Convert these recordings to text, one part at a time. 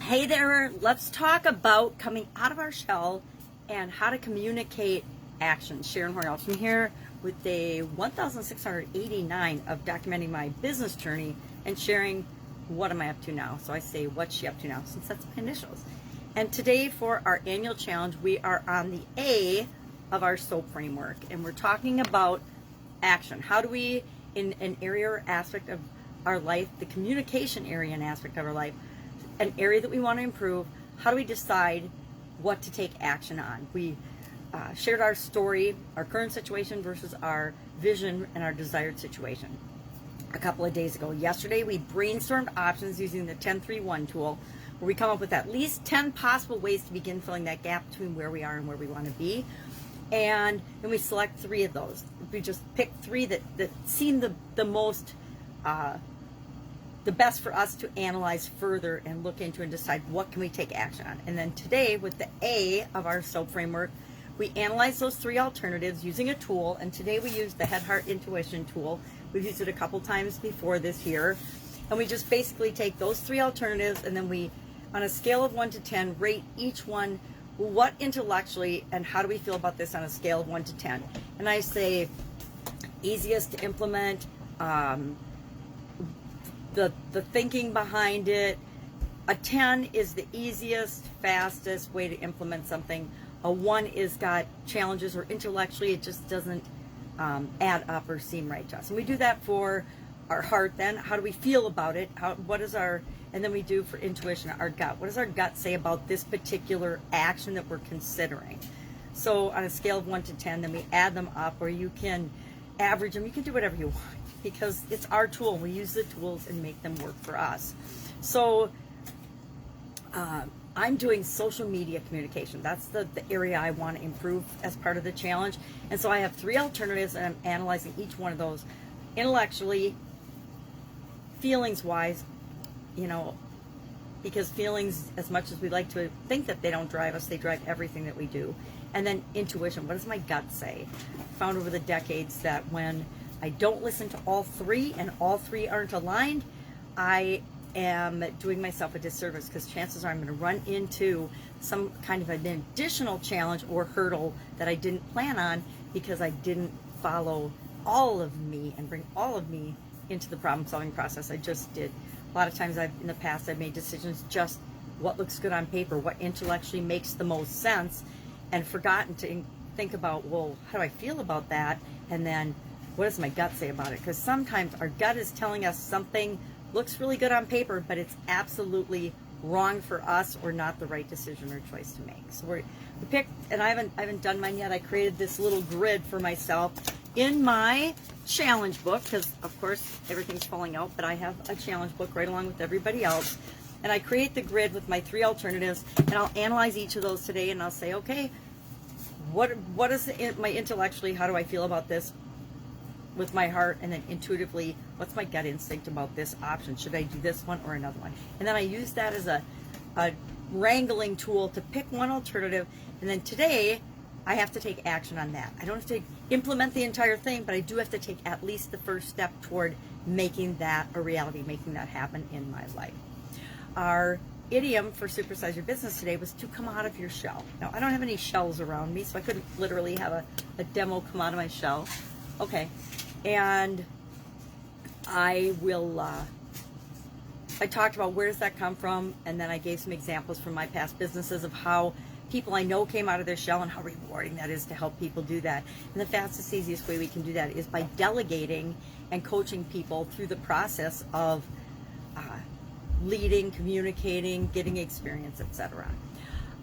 Hey there, let's talk about coming out of our shell and how to communicate action. Sharon Horne-Ellstrom here with day 1689 of documenting my business journey and sharing what am I up to now. So I say, what's she up to now, since that's my initials. And today for our annual challenge, we are on the A of our SOAP framework, and we're talking about action. How do we, in an area or aspect of our life, the communication area and aspect of our life, an area that we want to improve, how do we decide what to take action on? We shared our story, our current situation versus our vision and our desired situation a couple of days ago. Yesterday, we brainstormed options using the 10-3-1 tool, where we come up with at least 10 possible ways to begin filling that gap between where we are and where we want to be. And then we select 3 of those. We just picked 3 that seem the most the best for us to analyze further and look into and decide what can we take action on. And then today, with the A of our SOAP framework, we analyze those 3 alternatives using a tool. And today we use the Head, Heart, Intuition tool. We've used it a couple times before this year. And we just basically take those 3 alternatives, and then we, on a scale of 1 to 10, rate each one. What intellectually, and how do we feel about this on a scale of 1 to 10? And I say easiest to implement, the thinking behind it. A 10 is the easiest, fastest way to implement something. A 1 is got challenges, or intellectually it just doesn't add up or seem right to us. And we do that for our heart. Then how do we feel about it? What is our, and then we do for intuition, our gut. What does our gut say about this particular action that we're considering? So on a scale of 1 to 10, then we add them up, or you can average them. You can do whatever you want, because it's our tool. We use the tools and make them work for us. So I'm doing social media communication. That's the area I want to improve as part of the challenge. And so I have 3 alternatives, and I'm analyzing each one of those intellectually, feelings-wise, because feelings, as much as we like to think that they don't drive us, they drive everything that we do. And then intuition, what does my gut say? I found over the decades that when I don't listen to all 3 and all 3 aren't aligned, I am doing myself a disservice, because chances are I'm going to run into some kind of an additional challenge or hurdle that I didn't plan on, because I didn't follow all of me and bring all of me into the problem solving process. I just did. A lot of times in the past I've made decisions just what looks good on paper, what intellectually makes the most sense, and forgotten to think about, well, how do I feel about that? And then what does my gut say about it? Because sometimes our gut is telling us something looks really good on paper, but it's absolutely wrong for us, or not the right decision or choice to make. So we picked, and I haven't done mine yet. I created this little grid for myself in my challenge book, because of course everything's falling out, but I have a challenge book right along with everybody else. And I create the grid with my 3 alternatives, and I'll analyze each of those today, and I'll say, okay, what is my intellectually, how do I feel about this with my heart, and then intuitively, what's my gut instinct about this option? Should I do this one or another one? And then I use that as a wrangling tool to pick one alternative, and then today I have to take action on that. I don't have to implement the entire thing, but I do have to take at least the first step toward making that a reality, making that happen in my life. Our idiom for Supersize Your Business today was to come out of your shell. Now, I don't have any shells around me, so I couldn't literally have a demo come out of my shell. Okay, and I talked about where does that come from, and then I gave some examples from my past businesses of how people I know came out of their shell and how rewarding that is to help people do that. And the fastest, easiest way we can do that is by delegating and coaching people through the process of leading, communicating, getting experience, etc.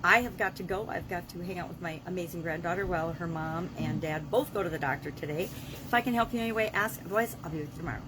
I have got to go. I've got to hang out with my amazing granddaughter while her mom and dad both go to the doctor today. If I can help you in any way, ask. Otherwise, I'll be with you tomorrow.